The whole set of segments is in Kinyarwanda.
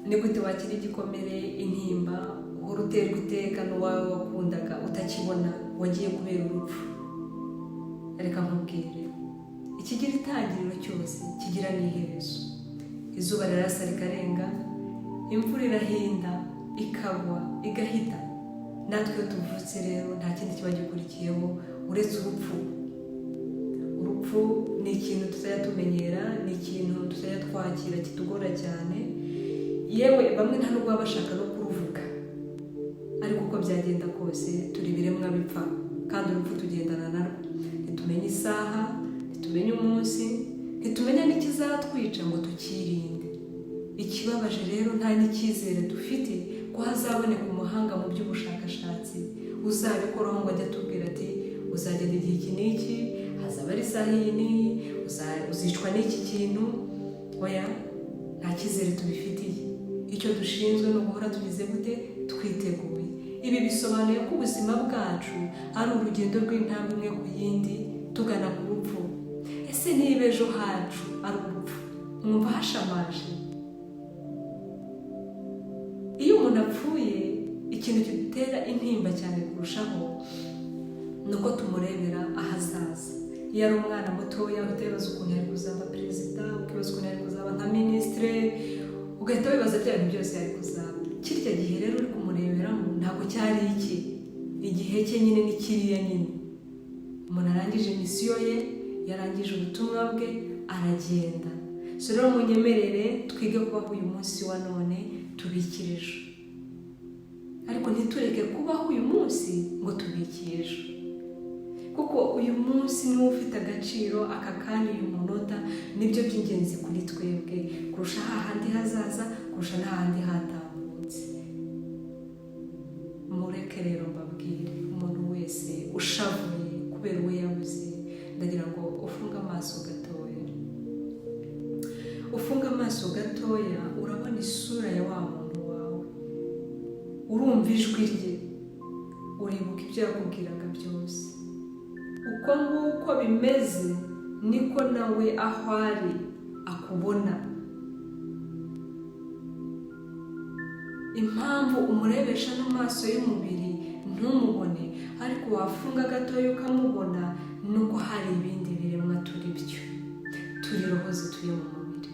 ni gute wakira igikomere, intimba, uhora uterwa iteka n'uwawe wakundaga utakibona wagiye kubera urupfu? Reka nkubwire, ikigira itangiriro cyose kigira n'iherezo. Izuba rirasa rikarenga, imvura irahinda, ikagwa, igahita. Natwe iyo tuvutse rero nta kindi kiba gikurikiyeho uretse urupfu. Urupfu ni ikintu tuzajya tumenyera, ni ikintu tuzajya twakira kitugora cyane, yewe bamwe nta nubwo baba bashaka no kuruvuga. Ariko uko byagenda kose turi ibiremwa bipfa, kandi urupfu tugendana narwo. Ntitumenye isaha, ntitumenye umunsi, ntitumenya n'ikizatwica ngo tukirinde. Ikibabaje rero nta n'icyizere dufite ko hazaboneka umuhanga mu by'ubushakashatsi uzabikoraho ngo ajye atubwira ati uzagenda igihe iki n'iki, hazaba ari isaha iyi n'iyi, uzicwa n'iki kintu. Oya, nta cyizere tubifitiye. Icyo dushinzwe no guhora tugize gute, twiteguye. Ibi bisobanuye ko ubuzima bwacu ari urugendo rw'intambwe imwe ku yindi tugana ku rupfu. Ese niba ejo hacu ari urupfu, mwumva hashamaje? Iyo umuntu apfuye, ikintu kidutera intimba cyane kurushaho ni uko tumurebera ahazaza. Iyo ari umwana mutoya uhita wibaza ukuntu yari kuzaba perezida, ukibaza ukuntu yari kuzaba nka minisitire, ugahita wibaza bya bintu byose yari kuzaba. Kirya gihe rero uri kumureberamo ntabwo cyari iki, igihe cye nyine ni kiriya nyine. Umuntu arangije misiyo ye, yarangije ubutumwa bwe, aragenda. So rero munyemerere twige kubaho uyu munsi wa none, tubikire ejo. Ariko ntitureke kubaho uyu munsi ngo tubikire ejo, kuko uyu munsi niwo ufite agaciro. Aka kanya, uyu munota, nibyo by'ingenzi kuri twebwe kurusha hahandi hazaza, kurusha n'ahandi hatambutse. Mureke rero mbabwire, umuntu wese ushavuye kubera uwo yabuze, ndagira ngo ufunge amaso gatoya. Ufunga amaso gatoya, urabona isura ya wa muntu wawe, urumva ijwi rye, uribuka ibyo yakubwiraga byose. Uko nguko bimeze niko nawe aho ari akubona. Impamvu umurebesha n'amaso y'umubiri ntumubone, ariko wafunga gatoya ukamubona, nuko hari ibindi biremwa turi byo. Turi roho zituye mu mubiri,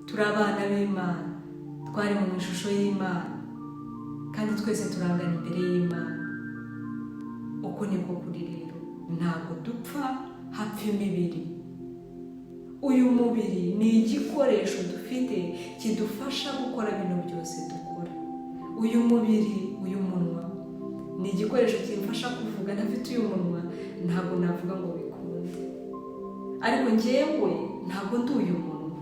turi abana b'Imana, twari mu ishusho y'Imana, kandi twese turangana imbere y'Imana. Uko niko kuri rero, ntabwo dupfa, hapfa imibiri. Uyu mubiri ni igikoresho dufite kidufasha gukora ibintu byose dukora. Uyu mubiri, uyu munwa, ni igikoresho kimfasha kuvuga. Ntafite uyu munwa ntabwo navuga ngo bikunde. Ariko njyewe ntabwo ndi uyu munwa.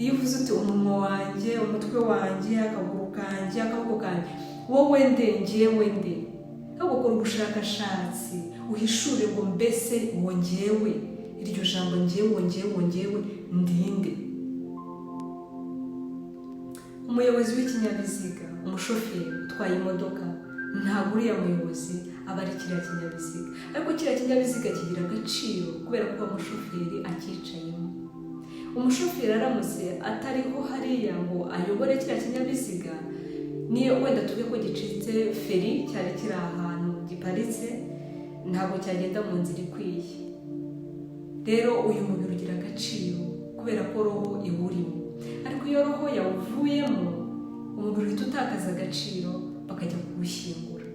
Iyo uvuze uti umunwa wanjye, umutwe wanjye, akaguru kanjye, akaboko kanjye, wowe nde? Njyewe nde? Ahubwo ukora ubushakashatsi uhishure ngo mbese uwo njyewe, iryo jambo njyewe ndinde? Umuyobozi w'ikinyabiziga, umushoferi utwaye imodoka, ntabwo uriya muyobozi aba ari kiriya kinyabiziga. Ariko kiriya kinyabiziga kigira agaciro kubera ko umushoferi akicayemo. Umushoferi aramutse atariho hariya ngo ayobore kiriya kinyabiziga, niyo wenda tuve ko gicitse feri, cyari kiri ahantu giparitse, ntabwo cyagenda mu nzira ikwiye. Rero uyu mubiri ugira agaciro kubera ko roho iwurimo. Ariko iyo roho yawuvuyemo, umubiri uhita utakaza agaciro, bakajya kuwushyingura.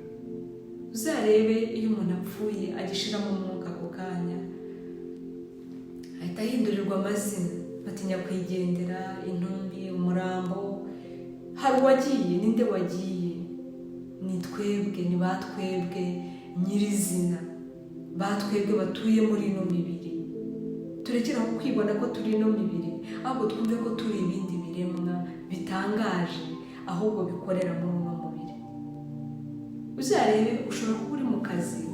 Uzarebe iyo umuntu apfuye agishiramo umwuka ako kanya, ahita ahindurirwa amazina, batinya kwigendera, intumbi, umurambo. Hari uwagiye, ninde wagiye? Ni twebwe, ni batwebwe nyirizina, batwebwe batuye muri ino mibiri. Turekeraho kwibona ko turi ino mibiri, ahubwo twumve ko turi ibindi biremwa bitangaje, ahubwo bikorera muri uno mubiri. Uzarebe, ushobora kuba uri mu kazi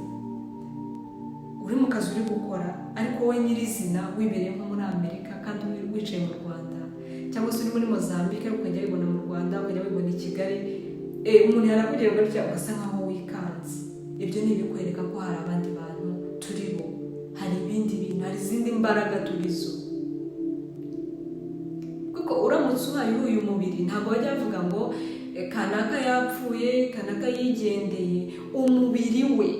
uri gukora, ariko wowe nyirizina wibereye nko muri Amerika kandi wicaye mu Rwanda, cyangwa se uri muri Mozambique ukajya wibona mu Rwanda, ukajya wibona i Kigali. Umuntu yarakugera gutya ugasa nkaho wikanze. Ibyo ni ibikwereka ko hari abandi bantu turi bo, hari ibindi bintu, hari izindi mbaraga turizo. Kuko uramutse uhaye uyu mubiri ntabwo bajya bavuga ngo kanaka yapfuye, kanaka yigendeye. Umubiri we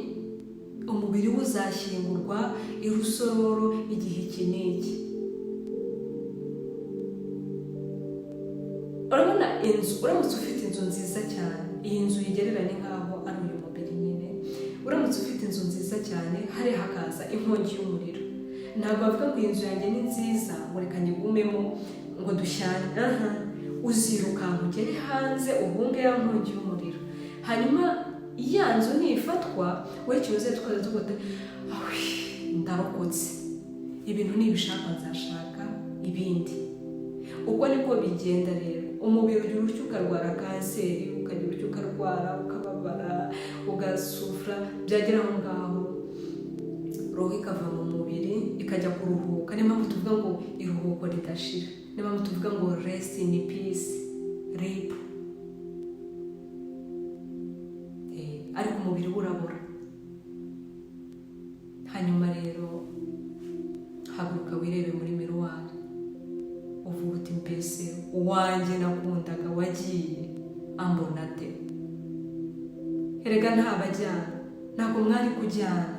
uzashyingurwa i Rusororo igihe iki n'iki. Urabona inzu, uramutse ufite inzu nziza cyane, iyi nzu yigereranye nk'aho ari uyu mubiri nyine. Uramutse ufite inzu nziza cyane, hari hakaza inkongi y'umuriro, ntabwo bavuga ngo iyi nzu yanjye ni nziza ngo reka nyigumemo ngo dushyane. Uzirukanka ugere hanze ubunge ya nkongi y'umuriro, hanyuma ya nzu nifatwa we cyuze tukaza tugote ndarokotse, ibintu nibishaka nzashaka ibindi. Uko niko bigenda rero. Umubiri ugira utyo ukarwara kanseri, ukagira utyo ukarwara, ukababara, ugasufura, byagera aho ngaho roho ikava mu mubiri ikajya kuruhuka. Niyo mpamvu tuvuga ngo iruhuko ridashira, niyo mpamvu tuvuga ngo rest in peace, RIP. Ariko umubiri urabura. Hanyuma rero haguruka wirebe muri miruwari, uvuga uti mbese uwanjye nakundaga wagiye ambona ate? Erega ntabajyana, ntabwo mwari kujyana,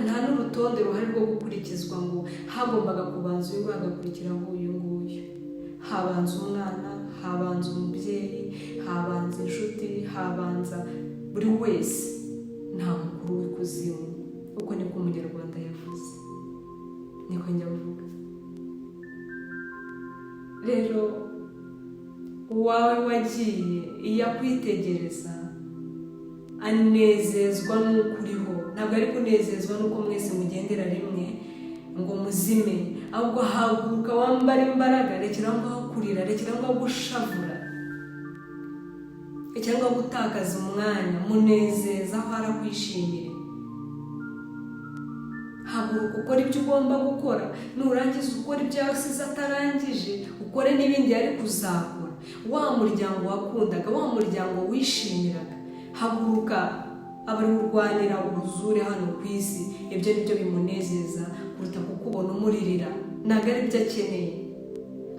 nta n'urutonde ruhari rwo gukurikizwa ngo hagombaga kubanza uyu hagakurikiraho uyu nguyu. Habanza umwana, habanza umubyeyi, habanza inshuti, habanza buri wese, nta mukuru w'ikuzimu. Uko niko umunyarwanda yavuze, niko njya mvuga. Rero uwawe wagiye iyo akwitegereza anezezwa n'uko uriho, ntabwo ari kunezezwa n'uko mwese mugendera rimwe ngo muzime, ahubwo haguruka wambara imbaraga. Rekera ngaho kurira, rekera ngaho gushavura, rekera ngaho gutakaza umwanya, munezeza aho arakwishimire. Haguruka ukora ibyo ugomba gukora, nurangiza ukora ibyo yasize atarangije, ukore n'ibindi yari kuzakora. Wa muryango wakundaga, wa muryango wishimiraga, haguruka abari urwanira ubuzure hano ku isi. Ibyo nibyo bimunezeza kuruta kukubona umuririra. Ntabwo ari byo akeneye,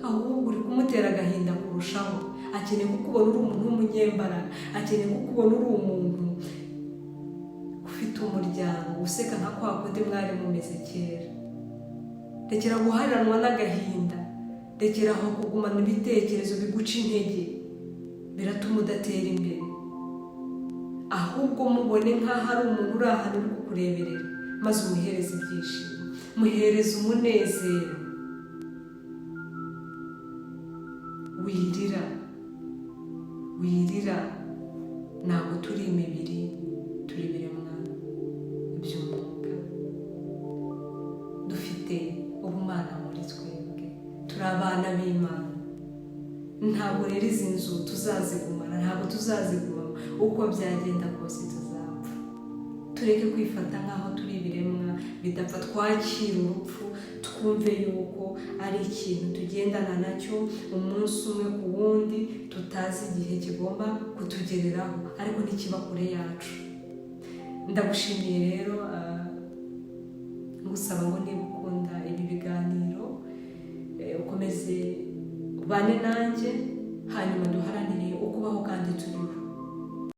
ahubwo uri kumutera agahinda kurushaho. Akeneye kukubona uri umuntu w'umunyembaraga, akeneye kukubona uri umuntu ufite umuryango useka nka kwa kundi mwari mumeze kera. Rekera guharanwa n'agahinda, rekera aho kugumana ibitekerezo biguca intege, biratuma udatera imbere. Ahubwo mubone nk'aho ari umuntu uri ahantu uri kukureberera, maze umuhereze ibyishimo, muhereze umunezero. Wirira, ntabwo turi imibiri, turi ibiremwa by'umwuka, dufite ubumana muri twebwe, turi abana b'Imana. Ntabwo rero izi nzu tuzazigumana, ntabwo tuzazigumamo, uko byagenda kose tuzapfa. Tureke kwifata nk'aho turi ibiremwa bidapfa, twakira urupfu, twumve yuko ari ikintu tugendana nacyo umunsi umwe ku wundi, tutazi igihe kigomba kutugereraho, ariko ntikiba kure yacu. Ndagushimiye rero, ngusaba ngo niba ukunda ibi biganiro ukomeze ubane nanjye, hanyuma duharanire ukubaho kandi turiho.